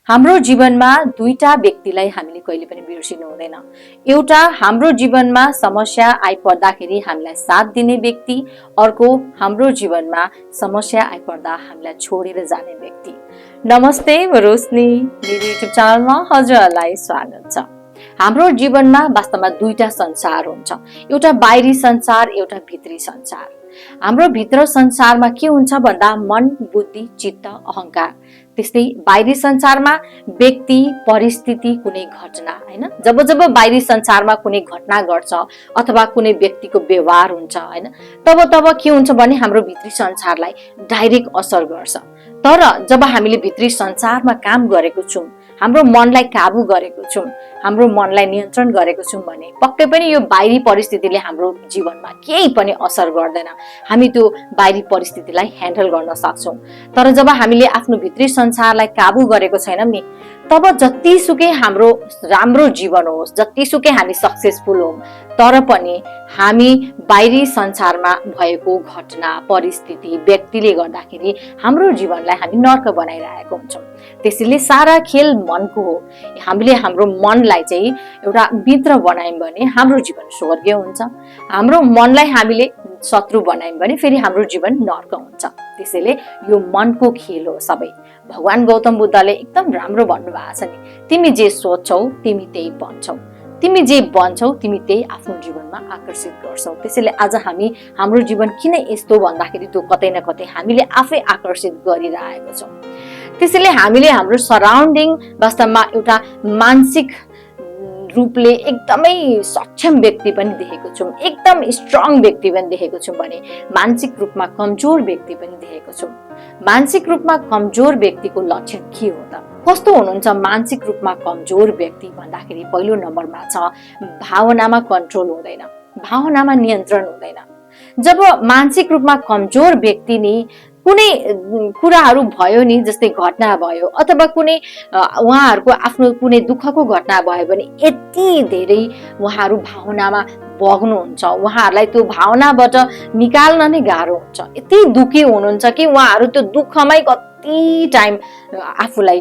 हाम्रो जीवनमा दुईटा व्यक्तिलाई हामीले कहिले पनि बिर्सिनु हुँदैन। एउटा हाम्रो जीवनमा समस्या आइपर्दाखेरि हामीलाई साथ दिने व्यक्ति, अर्को हाम्रो जीवनमा समस्या आइपर्दा हामीलाई छोडेर जाने व्यक्ति। नमस्ते, म रोशनी, मेरो युट्युब च्यानलमा हजुरहरूलाई स्वागत छ। हाम्रो जीवनमा वास्तवमा दुईटा संसार हुन्छ, एउटा बाहिरी संसार, एउटा भित्री संसार। हाम्रो भित्र संसारमा के हुन्छ भन्दा मन, बुद्धि, चित्त, अहंकार। त्यस्तै बाहिरी संसारमा व्यक्ति, परिस्थिति, कुनै घटना, हैन? जब जब बाहिरी संसारमा कुनै घटना घट्छ अथवा कुनै व्यक्तिको व्यवहार हुन्छ, हैन, तब तब के हुन्छ भने हाम्रो भित्री संसारलाई डाइरेक्ट असर गर्छ। तर जब हामीले भित्री संसारमा काम गरेको छौं, हाम्रो मनलाई काबु गरेको छौं, हाम्रो मनलाई नियन्त्रण गरेको छौं भने पक्कै पनि यो बाहिरी परिस्थितिले हाम्रो जीवनमा केही पनि असर गर्दैन। हामी त्यो बाहिरी परिस्थितिलाई ह्यान्डल गर्न सक्छौं। तर जब हामीले आफ्नो भित्री संसारलाई काबु गरेको छैनौं नि, तब जतिसुकै हाम्रो राम्रो जीवन होस्, जतिसुकै हामी सक्सेसफुल हौं, तर पनि हामी बाहिरी संसारमा भएको घटना, परिस्थिति, व्यक्तिले गर्दाखेरि हाम्रो जीवनलाई हामी नर्क बनाइरहेको हुन्छौं। त्यसैले सारा खेल मनको हो। हामीले हाम्रो मनलाई चाहिँ एउटा मित्र बनायौं भने हाम्रो जीवन स्वर्गीय हुन्छ। हाम्रो मनलाई हामीले शत्रु बनायौं भने फेरि हाम्रो जीवन नर्क हुन्छ। त्यसैले यो मनको खेल हो सबै। भगवान गौतम बुद्धले एकदम राम्रो भन्नुभएको छ नि, तिमी जे सोच्छौ तिमी त्यही बन्छौ, तिमी जे बन्छौ तिमी त्यही आफ्नो जीवनमा आकर्षित गर्छौ। त्यसैले आज हामी हाम्रो जीवन किन यस्तो भन्दाखेरि त्यो कतै न कतै हामीले आफै आकर्षित गरिरहेको छौं। त्यसैले हामीले हाम्रो सराउन्डिङ वास्तवमा एउटा मानसिक रूपले एकदमै सक्षम व्यक्ति पनि देखेको छौं, एकदम स्ट्रङ व्यक्ति पनि देखेको छौं भने मानसिक रूपमा कमजोर व्यक्ति पनि देखेको छौं। मानसिक रूपमा कमजोर व्यक्तिको लक्षण के हो त? कस्तो हुनुहुन्छ मानसिक रूपमा कमजोर व्यक्ति भन्दाखेरि पहिलो नम्बरमा छ भावनामा कन्ट्रोल हुँदैन, भावनामा नियन्त्रण हुँदैन। जब मानसिक रूपमा कमजोर व्यक्ति नि कुनै कुराहरू भयो नि, जस्तै घटना भयो अथवा कुनै उहाँहरूको आफ्नो कुनै दुःखको घटना भयो भने यति धेरै उहाँहरू भावनामा बग्नुहुन्छ, उहाँहरूलाई त्यो भावनाबाट निकाल्न नै गाह्रो हुन्छ। यति दुखी हुनुहुन्छ कि उहाँहरू त्यो दुःखमै कति टाइम आफूलाई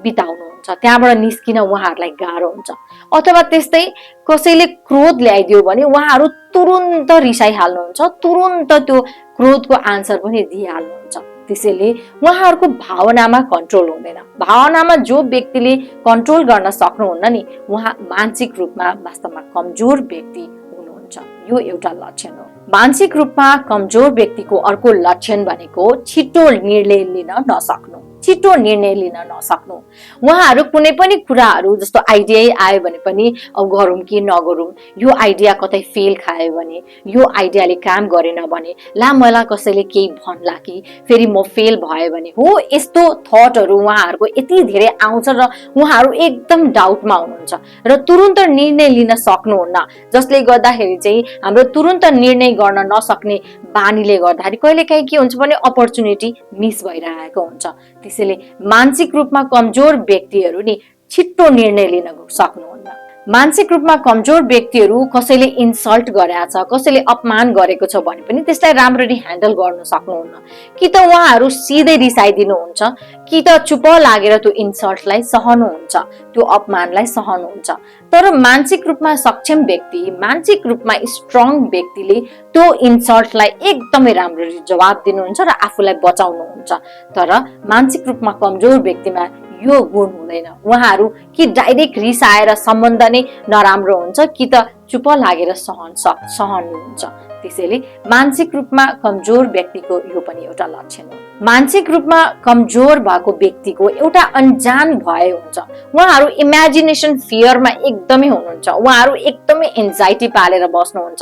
बिताउनुहुन्छ, त्यहाँबाट निस्किन उहाँहरूलाई गाह्रो हुन्छ। अथवा त्यस्तै कसैले क्रोध ल्याइदियो भने उहाँहरू तुरुन्त रिसाइहाल्नुहुन्छ, तुरुन्त त्यो क्रोधको आन्सर पनि दिइहाल्नुहुन्छ। त्यसैले उहाँहरूको भावनामा कन्ट्रोल हुँदैन। भावनामा जो व्यक्तिले कन्ट्रोल गर्न सक्नुहुन्न नि, उहाँ मानसिक रूपमा वास्तवमा कमजोर व्यक्ति हुनुहुन्छ। यो एउटा लक्षण हो। मानसिक रूपमा कमजोर व्यक्तिको अर्को लक्षण भनेको छिटो निर्णय लिन नसक्नु, छिटो निर्णय लिन नसक्नु। उहाँहरू कुनै पनि कुराहरू जस्तो आइडिया आयो भने पनि अब गरौँ कि नगरौँ, यो आइडिया कतै फेल खायो भने, यो आइडियाले काम गरेन भने, ला मलाई कसैले केही भन्ला कि फेरि म फेल भयो भने, हो यस्तो थटहरू उहाँहरूको यति धेरै आउँछ र उहाँहरू एकदम डाउटमा हुनुहुन्छ र तुरुन्त निर्णय लिन सक्नुहुन्न। जसले गर्दाखेरि चाहिँ हाम्रो तुरुन्त निर्णय गर्न नसक्ने बानीले गर्दाखेरि कहिलेकाहीँ के हुन्छ भने अपर्च्युनिटी मिस भइरहेको हुन्छ। त्यसैले मानसिक रूपमा कमजोर व्यक्तिहरू नि छिट्टो निर्णय लिन सक्नुहुन्न। मानसिक रूपमा कमजोर व्यक्तिहरू कसैले इन्सल्ट गरेको छ, कसैले अपमान गरेको छ भने पनि त्यसलाई राम्ररी ह्यान्डल गर्न सक्नुहुन्न। कि त उहाँहरू सिधै रिसाइदिनुहुन्छ, कि त चुप लागेर त्यो इन्सल्टलाई सहनुहुन्छ, त्यो अपमानलाई सहनुहुन्छ। तर मानसिक रूपमा सक्षम व्यक्ति, मानसिक रूपमा स्ट्रङ व्यक्तिले त्यो इन्सल्टलाई एकदमै राम्ररी जवाब दिनुहुन्छ र आफूलाई बचाउनुहुन्छ। तर मानसिक रूपमा कमजोर व्यक्तिमा यो गुण हुँदैन। उहाँहरू कि डाइरेक्ट रिसाएर सम्बन्ध नै नराम्रो हुन्छ, कि त चुप लागेर सहनुहुन्छ। त्यसैले मानसिक रूपमा कमजोर व्यक्तिको यो पनि एउटा लक्षण हो। मानसिक रूपमा कमजोर भएको व्यक्तिको एउटा अनजान भय हुन्छ। उहाँहरू इमेजिनेसन फियरमा एकदमै हुनुहुन्छ, उहाँहरू एकदमै एन्जाइटी पालेर बस्नुहुन्छ।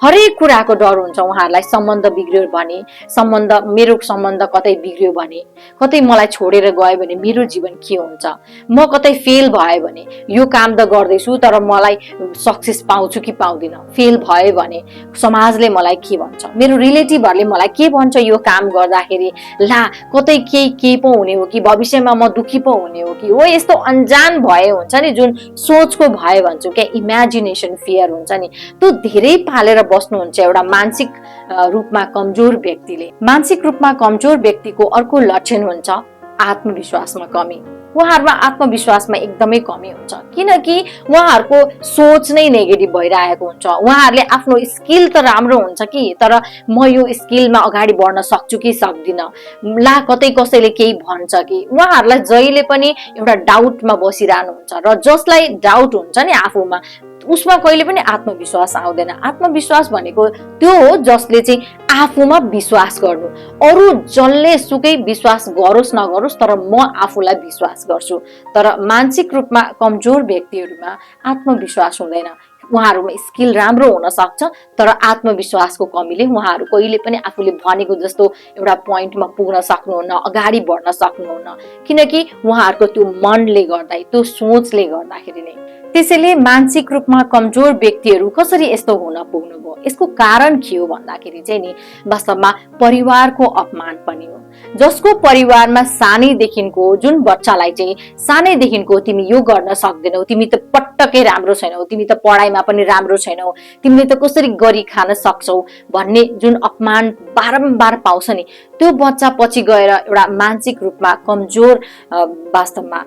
हरेक कुराको डर हुन्छ उहाँहरूलाई। सम्बन्ध बिग्रियो भने, मेरो सम्बन्ध कतै बिग्रियो भने, कतै मलाई छोडेर गयो भने मेरो जीवन के हुन्छ, म कतै फेल भयो भने, यो काम त गर्दैछु तर मलाई सक्सेस पाउँछु कि पाउँदिन, फेल भयो भने समाजले मलाई के भन्छ, मेरो रिलेटिभहरूले मलाई के भन्छ यो काम गर्दाखेरि, ला कतै के पो हुने हो कि, भविष्यमा म दुखी पो हुने हो कि, हो यस्तो अनजान भए हुन्छ नि, जुन सोचको भए भन्छौ क्या, इमेजिनेसन फियर हुन्छ नि, त्यो धेरै पालेर बस्नुहुन्छ एउटा मानसिक रूपमा कमजोर व्यक्तिले। मानसिक रूपमा कमजोर व्यक्तिको अर्को लक्षण हुन्छ आत्मविश्वासमा कमी। उहाँहरुमा आत्मविश्वासमा एकदमै कमी हुन्छ, किनकि उहाँहरुको सोच नै नेगेटिभ भइरहेको हुन्छ। उहाँहरुले आफ्नो स्किल त राम्रो हुन्छ कि, तर म यो स्किलमा अगाडि बढ्न सक्छु कि सक्दिन, ला कतै कसैले केही भन्छ कि, उहाँहरुलाई जहिले पनि एउटा डाउटमा बसिरहनुहुन्छ। र जसलाई डाउट हुन्छ नि आफूमा, उसमा कहिले पनि आत्मविश्वास आउँदैन। आत्मविश्वास भनेको त्यो हो जसले चाहिँ आफूमा विश्वास गर्नु। अरु जसले सुकै विश्वास गरोस् नगरोस्, तर म आफूलाई विश्वास गर्छु। तर मानसिक रूपमा कमजोर व्यक्तिहरुमा आत्मविश्वास हुँदैन। उहाँहरुमा स्किल राम्रो हुन सक्छ, तर आत्मविश्वासको कमीले उहाँहरु कहिले पनि आफूले भनेको जस्तो एउटा पोइन्टमा पुग्न सक्नुहुन्न, अगाडि बढ्न सक्नुहुन्न, किनकि उहाँहरुको त्यो मनले गर्दा, त्यो सोचले गर्दाखेरि नै। त्यसैले मानसिक रूपमा कमजोर व्यक्तिहरु कसरी यस्तो हुन पुग्नुभयो, यसको कारण के हो भन्दाखेरि चाहिँ नि वास्तवमा परिवारको अपमान पनि हो। जसको परिवारमा सानैदेखिको जुन बच्चालाई चाहिँ सानैदेखिको तिमी यो गर्न सक्दैनौ, तिमी त पटक्कै राम्रो छैनौ, तिमी त पढाइमा पनि राम्रो छैनौ, तिमीले त कसरी गरी खान सक्छौ भन्ने जुन अपमान बारम्बार पाउँछ नि, त्यो बच्चा पछि गएर एउटा मानसिक रूपमा कमजोर वास्तवमा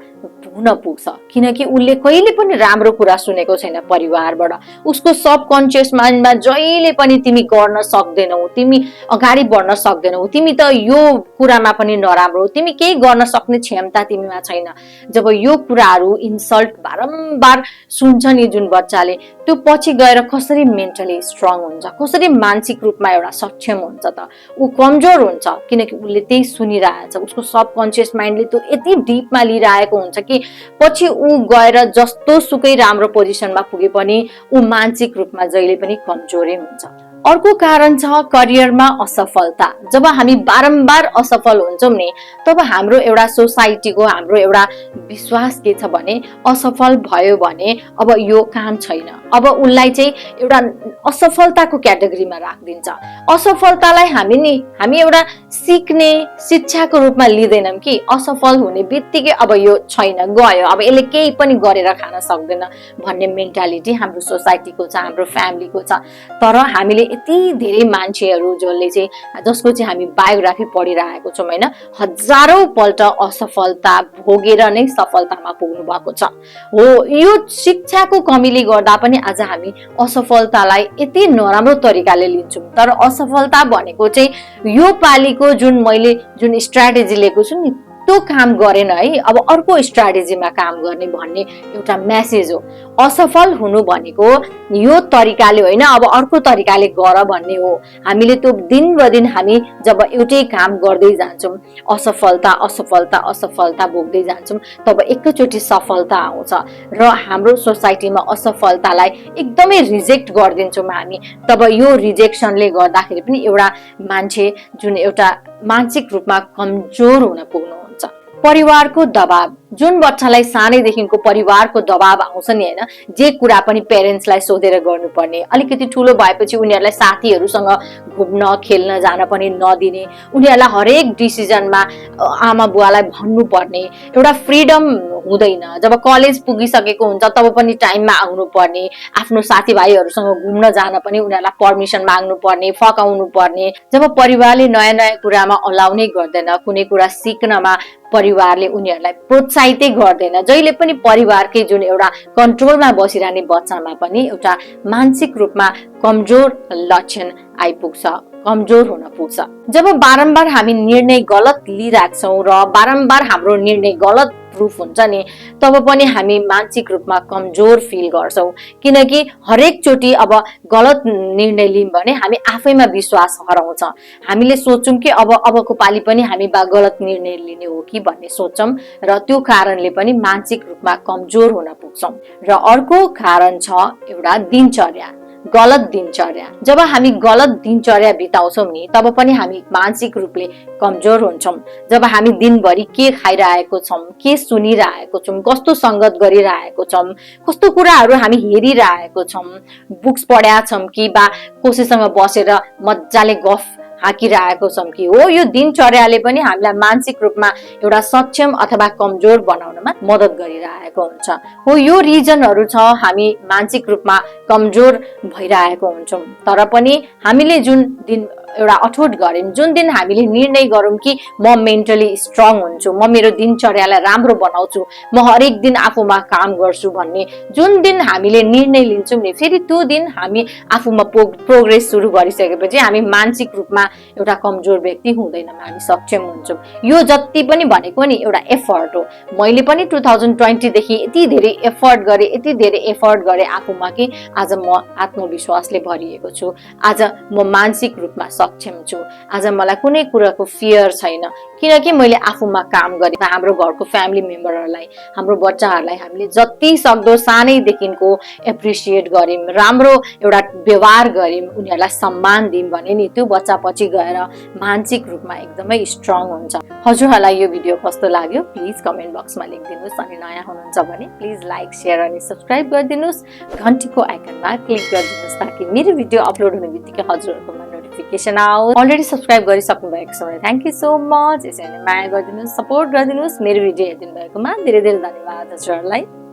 हुन पुग्छ। किनकि उसले कहिले पनि राम्रो कुरा सुनेको छैन परिवारबाट। उसको सबकन्सियस माइन्डमा जहिले पनि तिमी गर्न सक्दैनौ, तिमी अगाडि बढ्न सक्दैनौ, तिमी त यो कुरामा पनि नराम्रो, तिमी केही गर्न सक्ने क्षमता तिमीमा छैन। जब यो कुराहरू इन्सल्ट बारम्बार सुन्छ नि जुन बच्चाले, त्यो पछि गएर कसरी मेन्टली स्ट्रङ हुन्छ, कसरी मानसिक रूपमा एउटा सक्षम हुन्छ त? ऊ कमजोर हुन्छ, किनकि उसले त्यही सुनिरहेछ। उसको सबकन्सियस माइन्डले त्यो यति डिपमा लिइरहेको हुन्छ कि पछि ऊ गएर जस्तो सुकै राम्रो पोजिसनमा पुगे पनि ऊ मानसिक रूपमा जहिले पनि कमजोरै हुन्छ। अर्को कारण छ करियरमा असफलता। जब हामी बारम्बार असफल हुन्छौं नि, तब हाम्रो एउटा सोसाइटीको, हाम्रो एउटा विश्वास के छ भने असफल भयो भने अब यो काम छैन, अब उसलाई चाहिँ एउटा असफलताको क्याटेगोरीमा राखिदिन्छ। असफलतालाई हामी एउटा सिक्ने शिक्षाको रूपमा लिँदैनौं कि असफल हुने बित्तिकै अब यो छैन, गयो, अब यसले केही पनि गरेर खान सक्दैन भन्ने मेन्टालिटी हाम्रो सोसाइटीको छ, हाम्रो फ्यामिलीको छ। तर हामीले यति धेरै मान्छेहरू जसको चाहिँ हामी बायोग्राफी पढिरहेको छौँ हैन, हजारौं पल्ट असफलता भोगेर नै सफलतामा पुग्नु भएको छ। हो, यो शिक्षाको कमीले गर्दा पनि आज हामी असफलतालाई यति नराम्रो तरिकाले लिन्छौँ। तर असफलता भनेको चाहिँ यो पालीको मैले जुन स्ट्र्याटेजी लिएको छु नि, त्यो काम गरेन है, अब अर्को स्ट्र्याटेजीमा काम गर्ने भन्ने एउटा मेसेज हो। असफल हुनु भनेको यो तरिकाले होइन, अब अर्को तरिकाले गर भन्ने हो। हामीले त्यो दिन बदिन हामी जब एउटै काम गर्दै जान्छौँ, असफलता असफलता असफलता भोग्दै जान्छौँ, तब एकैचोटि सफलता आउँछ र हाम्रो सोसाइटीमा असफलतालाई एकदमै रिजेक्ट गरिदिन्छौँ हामी। तब यो रिजेक्सनले गर्दाखेरि पनि एउटा मान्छे जुन एउटा मानसिक रूपमा कमजोर हुन पुग्नुहुन्छ। परिवारको दबाब, जुन बच्चालाई सानैदेखिको परिवारको दबाब आउँछ नि हैन, जे कुरा पनि पेरेन्ट्सलाई सोधेर गर्नुपर्ने, अलिकति ठुलो भएपछि उनीहरूलाई साथीहरूसँग घुम्न खेल्न जान पनि नदिने, उनीहरूलाई हरेक डिसिजनमा आमा बुवालाई भन्नुपर्ने, एउटा फ्रिडम हुँदैन। जब कलेज पुगिसकेको हुन्छ तब पनि टाइममा आउनु पर्ने, आफ्नो साथीभाइहरूसँग घुम्न जान पनि उनीहरूलाई पर्मिसन माग्नु पर्ने, फकाउनु पर्ने। जब परिवारले नयाँ नयाँ कुरामा अलाउनै गर्दैन, कुनै कुरा सिक्नमा परिवारले उनीहरूलाई प्रोत्साहितै गर्दैन, जहिले पनि परिवारकै जुन एउटा कन्ट्रोलमा बसिरहने बच्चामा पनि एउटा मानसिक रूपमा कमजोर लक्षण आइपुग्छ, कमजोर हुन पुग्छ। जब बारम्बार हामी निर्णय गलत लिइराख्छौँ र बारम्बार हाम्रो निर्णय गलत प्रुफ हुन्छ नि, तब पनि हामी मानसिक रूपमा कमजोर फिल गर्छौँ। किनकि हरेक चोटि अब गलत निर्णय लियौँ भने हामी आफैमा विश्वास हराउँछ। हामीले सोच्छौँ कि अबको पालि पनि हामी गलत निर्णय लिने हो कि भन्ने सोच्छौँ र त्यो कारणले पनि मानसिक रूपमा कमजोर हुन पुग्छौँ। र अर्को कारण छ एउटा दिनचर्या, गलत दिनचर्या। जब हामी गलत दिनचर्या बिताउँछौँ नि, तब पनि हामी मानसिक रूपले कमजोर हुन्छौँ। जब हामी दिनभरि के खाइरहेको छौँ, के सुनिरहेको छौँ, कस्तो संगत गरिरहेको छौँ, कस्तो कुराहरू हामी हेरिरहेको छौँ, बुक्स पढ्या छौँ कि बा कसैसँग बसेर मजाले गफ हाकिरहेको छौँ कि हो, यो दिनचर्याले पनि हामीलाई मानसिक रूपमा एउटा सक्षम अथवा कमजोर बनाउनमा मद्दत गरिरहेको हुन्छ। हो, यो रिजनहरू छ हामी मानसिक रूपमा कमजोर भइरहेको हुन्छौँ। तर पनि हामीले जुन दिन एउटा अठोट गर्यौं, जुन दिन हामीले निर्णय गरौँ कि म मेन्टली स्ट्रङ हुन्छु, म मेरो दिनचर्यालाई राम्रो बनाउँछु, म हरेक दिन आफूमा काम गर्छु भन्ने जुन दिन हामीले निर्णय लिन्छौँ नि, फेरि त्यो दिन हामी आफूमा प्रोग्रेस सुरु गरिसकेपछि हामी मानसिक रूपमा एउटा कमजोर व्यक्ति हुँदैनौँ, हामी सक्षम हुन्छौँ। यो जति पनि भनेको नि एउटा एफर्ट हो। मैले पनि 2020 देखि यति धेरै एफर्ट गरेँ आफूमा कि आज म आत्मविश्वासले भरिएको छु। आज म मानसिक रूपमा सक्षम छु। आज मलाई कुनै कुराको फियर छैन, किनकि मैले आफूमा काम गरेँ। हाम्रो घरको फ्यामिली मेम्बरहरूलाई, हाम्रो बच्चाहरूलाई हामीले जति सक्दो सानैदेखिको एप्रिसिएट गर्यौं, राम्रो एउटा व्यवहार गर्यौं, उनीहरूलाई सम्मान दियौं भने नि त्यो बच्चा पछि गएर मानसिक रूपमा एकदमै स्ट्रङ हुन्छ। हजुरहरूलाई यो भिडियो कस्तो लाग्यो प्लिज कमेन्ट बक्समा लेखिदिनुहोस्। अनि नयाँ हुनुहुन्छ भने प्लिज लाइक, शेयर अनि सब्स्क्राइब गरिदिनुहोस्। घन्टीको आइकनमा क्लिक गरिदिनुहोस् ताकि मेरो भिडियो अपलोड हुने बित्तिकै हजुरहरूकोमा नोटिफिकेसन आओस्। अलरेडी सब्स्क्राइब गरिसक्नु भएको छ भने थ्याङ्क यू सो मच। यसरी नै माया गरिदिनुहोस्, सपोर्ट गरिदिनुहोस्। मेरो भिडियो हेरिदिनु भएकोमा धेरै धेरै धन्यवाद हजुरहरूलाई।